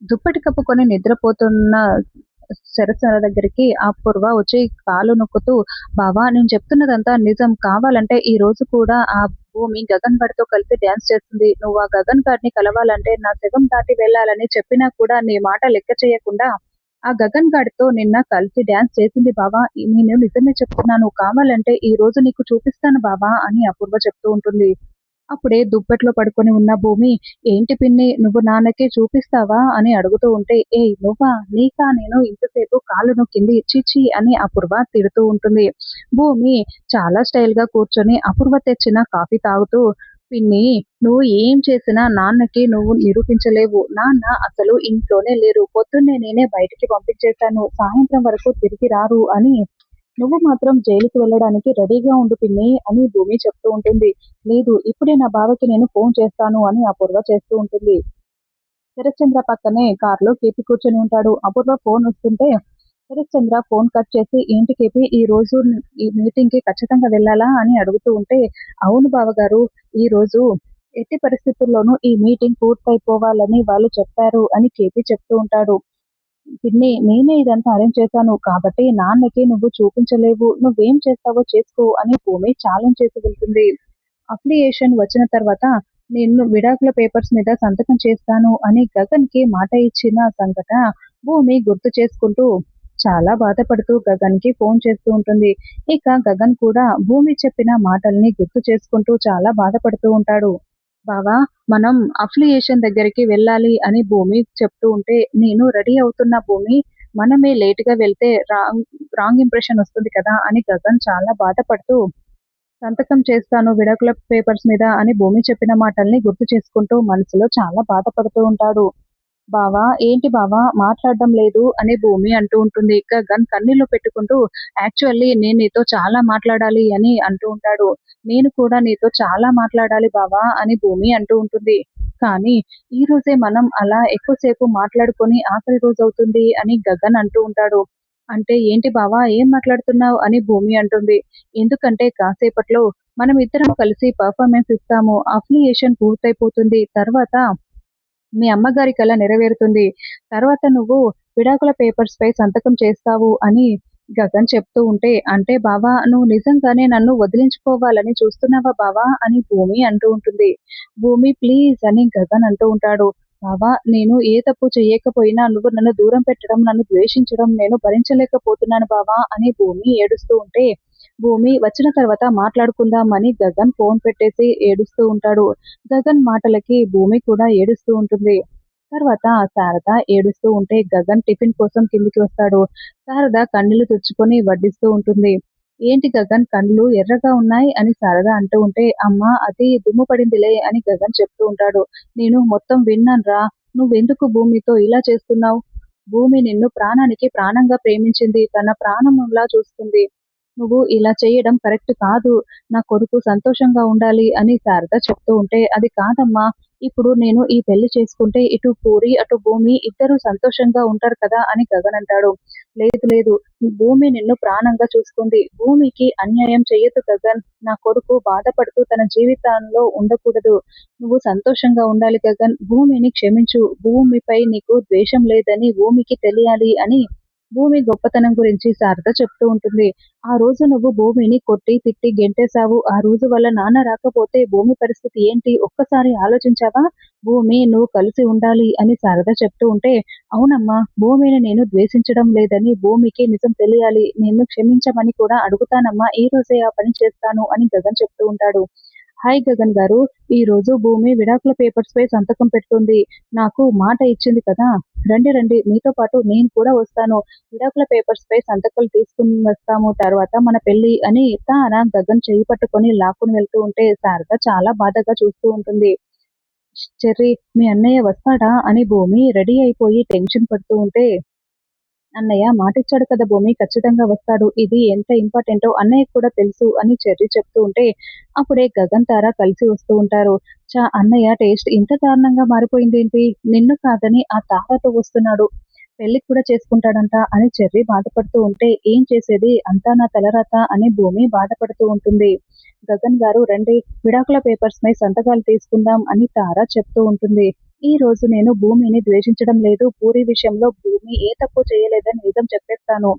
దుప్పటి కప్పుకొని నిద్రపోతున్న సరసన దగ్గరికి అపూర్వ వచ్చి కాళ్ళు నొక్కుతూ, "బావ నేను చెప్తున్నదంతా నిజం. కావాలంటే ఈ రోజు కూడా ఆ భూమి గగన్ గాడితో కలిసి డాన్స్ చేస్తుంది. నువ్వు ఆ గగన్ గాడిని కలవాలంటే నా శవం దాటి వెళ్ళాలని చెప్పినా కూడా నీ మాట లెక్క చేయకుండా ఆ గగన్ గాడితో నిన్న కలిసి డాన్స్ చేసింది బావ. నేను నిజమే చెప్తున్నాను. కావాలంటే ఈ రోజు నీకు చూపిస్తాను బావ" అని అపూర్వ చెప్తూ ఉంటుంది. అప్పుడే దుప్పట్లో పడుకొని ఉన్న భూమి, "ఏంటి పిన్ని నువ్వు నాన్నకి చూపిస్తావా?" అని అడుగుతూ ఉంటే, "ఏయ్ నువ్వా? నీకా నేను ఇంతసేపు కాళ్ళు నొక్కింది. ఛీ! ఛీ!" అని అపూర్వ తిడుతూ ఉంటుంది. భూమి చాలా స్టైల్‌గా కూర్చొని అపూర్వ తెచ్చిన కాఫీ తాగుతూ, "పిన్ని నువ్వు ఏం చేసినా నాన్నకి నువ్వు నిరూపించలేవు. నాన్న అసలు ఇంట్లోనే లేరు. పొద్దున్నే నేనే బయటికి పంపించేశాను. సాయంత్రం వరకు తిరిగి రారు అని నువ్వు మాత్రం జైలుకి వెళ్ళడానికి రెడీగా ఉండు పిన్ని" అని భూమి చెప్తూ ఉంటుంది. "లేదు ఇప్పుడే నా బావకి నేను ఫోన్ చేస్తాను" అని అపూర్వ చేస్తూ ఉంటుంది. శరత్చంద్ర పక్కనే కారులో కేపీ కూర్చొని ఉంటాడు. అపూర్వ ఫోన్ వస్తుంటే శరత్చంద్ర ఫోన్ కట్ చేసి, "ఏంటి కేపీ ఈ రోజు ఈ మీటింగ్‌కి ఖచ్చితంగా వెళ్ళాలా?" అని అడుగుతూ ఉంటే, "అవును బావగారు. ఈ రోజు ఎట్టి పరిస్థితుల్లోనూ ఈ మీటింగ్ పూర్తయిపోవాలని వాళ్ళు చెప్పారు" అని కేపీ చెప్తూ ఉంటాడు. "పిన్ని నేనే ఇదంతా అరేంజ్ చేశాను. కాబట్టి నాన్నకి నువ్వు చూపించలేవు. నువ్వేం చేస్తావో చేసుకో" అని భూమి ఛాలెంజ్ చేసి వెళ్తుంది. అఫిలియేషన్ వచ్చిన తర్వాత నేను విడాకుల పేపర్స్ మీద సంతకం చేస్తాను అని గగన్‌కి మాట ఇచ్చిన సంగత భూమి గుర్తు చేసుకుంటూ చాలా బాధపడుతూ గగన్‌కి ఫోన్ చేస్తూ ఉంటుంది. ఇక గగన్ కూడా భూమి చెప్పిన మాటల్ని గుర్తు చేసుకుంటూ చాలా బాధపడుతూ ఉంటాడు. "బావా మనం అఫిలియేషన్ దగ్గరికి వెళ్ళాలి" అని భూమి చెప్తూ ఉంటే, "నేను రెడీ అవుతున్నా భూమి. మనమే లేట్‌గా వెళ్తే రాంగ్ ఇంప్రెషన్ వస్తుంది కదా" అని గగన్ చాలా బాధపడుతూ సంతకం చేస్తాను విడాకుల పేపర్స్ మీద అని భూమి చెప్పిన మాటల్ని గుర్తు చేసుకుంటూ మనసులో చాలా బాధపడుతూ ఉంటాడు. "బావా ఏంటి బావా మాట్లాడడం లేదు" అని భూమి అంటూ ఉంటుంది. గగన్ కన్నీళ్లు పెట్టుకుంటూ, "యాక్చువల్లీ నేను నీతో చాలా మాట్లాడాలి" అని అంటూ ఉంటాడు. "నేను కూడా నీతో చాలా మాట్లాడాలి బావా" అని భూమి అంటూ ఉంటుంది. "కానీ ఈ రోజే మనం అలా ఎక్కువసేపు మాట్లాడుకొని ఆఖరి రోజవుతుంది" అని గగన్ అంటూ ఉంటాడు. "అంటే ఏంటి బావా ఏం మాట్లాడుతున్నావు" అని భూమి అంటుంది. "ఎందుకంటే కాసేపట్లో మనమిద్దరం కలిసి పెర్ఫార్మన్స్ ఇస్తాము. అఫిలియేషన్ పూర్తయిపోతుంది. తర్వాత మీ అమ్మగారి కల నెరవేరుతుంది. తర్వాత నువ్వు విడాకుల పేపర్స్‌పై సంతకం చేస్తావు" అని గగన్ చెప్తూ ఉంటే, "అంటే బావ నువ్వు నిజంగానే నన్ను వదిలించుకోవాలని చూస్తున్నావా బావ" అని భూమి అంటూ ఉంటుంది. "భూమి ప్లీజ్" అని గగన్ అంటూ ఉంటాడు. "బావ నేను ఏ తప్పు చెయ్యకపోయినా నువ్వు నన్ను దూరం పెట్టడం, నన్ను ద్వేషించడం నేను భరించలేకపోతున్నాను బావ" అని భూమి ఏడుస్తూ ఉంటే, భూమి వచ్చిన తర్వాత మాట్లాడుకుందాం అని గగన్ ఫోన్ పెట్టేసి ఏడుస్తూ ఉంటాడు. గగన్ మాటలకి భూమి కూడా ఏడుస్తూ ఉంటుంది. తర్వాత శారద ఏడుస్తూ ఉంటే గగన్ టిఫిన్ కోసం కిందికి వస్తాడు. శారద కన్నీళ్లు తుడుచుకొని వడ్డిస్తూ ఉంటుంది. "ఏంటి గగన్ కళ్ళు ఎర్రగా ఉన్నాయి" అని శారద అంటూ ఉంటే, "అమ్మా అది దుమ్ము పడిందిలే" అని గగన్ చెప్తూ ఉంటాడు. "నేను మొత్తం విన్నాన్రా. నువ్వెందుకు భూమితో ఇలా చేస్తున్నావు? భూమి నిన్ను ప్రాణానికి ప్రాణంగా ప్రేమించింది. తన ప్రాణంలా చూస్తుంది. నువ్వు ఇలా చేయడం కరెక్ట్ కాదు. నా కొడుకు సంతోషంగా ఉండాలి" అని శారద చెప్తూ ఉంటే, "అది కాదమ్మా! ఇప్పుడు నేను ఈ పెళ్లి చేసుకుంటే ఇటు పూరి, అటు భూమి ఇద్దరూ సంతోషంగా ఉంటారు కదా" అని గగన్ అంటాడు. "లేదు లేదు. భూమి నిన్ను ప్రాణంగా చూసుకుంది. భూమికి అన్యాయం చెయ్యొద్దు గగన్. నా కొడుకు బాధపడుతూ తన జీవితంలో ఉండకూడదు. నువ్వు సంతోషంగా ఉండాలి గగన్. భూమిని క్షమించు. భూమిపై నీకు ద్వేషం లేదని భూమికి తెలియాలి" అని భూమి గొప్పతనం గురించి శారద చెప్తూ ఉంటుంది. "ఆ రోజు నువ్వు భూమిని కొట్టి, తిట్టి గెంటేశావు. ఆ రోజు వాళ్ళ నాన్న రాకపోతే భూమి పరిస్థితి ఏంటి ఒక్కసారి ఆలోచించావా? భూమి నువ్వు కలిసి ఉండాలి" అని శారద చెప్తూ ఉంటే, "అవునమ్మా! భూమిని నేను ద్వేషించడం లేదని భూమికి నిజం తెలియాలి. నిన్ను క్షమించమని కూడా అడుగుతానమ్మా. ఈ రోజే ఆ పని చేస్తాను" అని గగన్ చెప్తూ ఉంటాడు. "హాయ్ గగన్ గారు. ఈ రోజు భూమి విడాకుల పేపర్స్‌పై సంతకం పెడుతుంది. నాకు మాట ఇచ్చింది కదా! రండి రండి మీతో పాటు నేను కూడా వస్తాను. విడాకుల పేపర్స్‌పై సంతకాలు తీసుకొని వస్తాము. తర్వాత మన పెళ్లి" అని తార గగన్ చెయ్యి పట్టుకొని లాక్కొని వెళ్తూ ఉంటే శారద చాలా బాధగా చూస్తూ ఉంటుంది. "చెర్రీ మీ అన్నయ్య వస్తాడా" అని భూమి రెడీ అయిపోయి టెన్షన్ పడుతూ ఉంటే, "అన్నయ్య మాటిచ్చాడు కదా భూమి ఖచ్చితంగా వస్తాడు. ఇది ఎంత ఇంపార్టెంటో అన్నయ్యకి కూడా తెలుసు" అని చెర్రీ చెప్తూ ఉంటే, అప్పుడే గగన్, తార కలిసి వస్తూ ఉంటారు. అన్నయ్య టేస్ట్ ఇంత దారుణంగా మారిపోయిందేంటి? నిన్ను కాదని ఆ తారతో వస్తున్నాడు. పెళ్లి కూడా చేసుకుంటాడంట" అని చెర్రీ బాధపడుతూ ఉంటే, "ఏం చేసేది అంతా నా తలరాత" అని భూమి బాధపడుతూ ఉంటుంది. "గగన్ గారు రండి విడాకుల పేపర్స్ పై సంతకాలు తీసుకుందాం" అని తార చెప్తూ ఉంటుంది. ఈ రోజు నేను భూమిని ద్వేషించడం లేదు. పూరి విషయంలో భూమి ఏ తప్పు చేయలేదని నిజం చెప్పేస్తాను.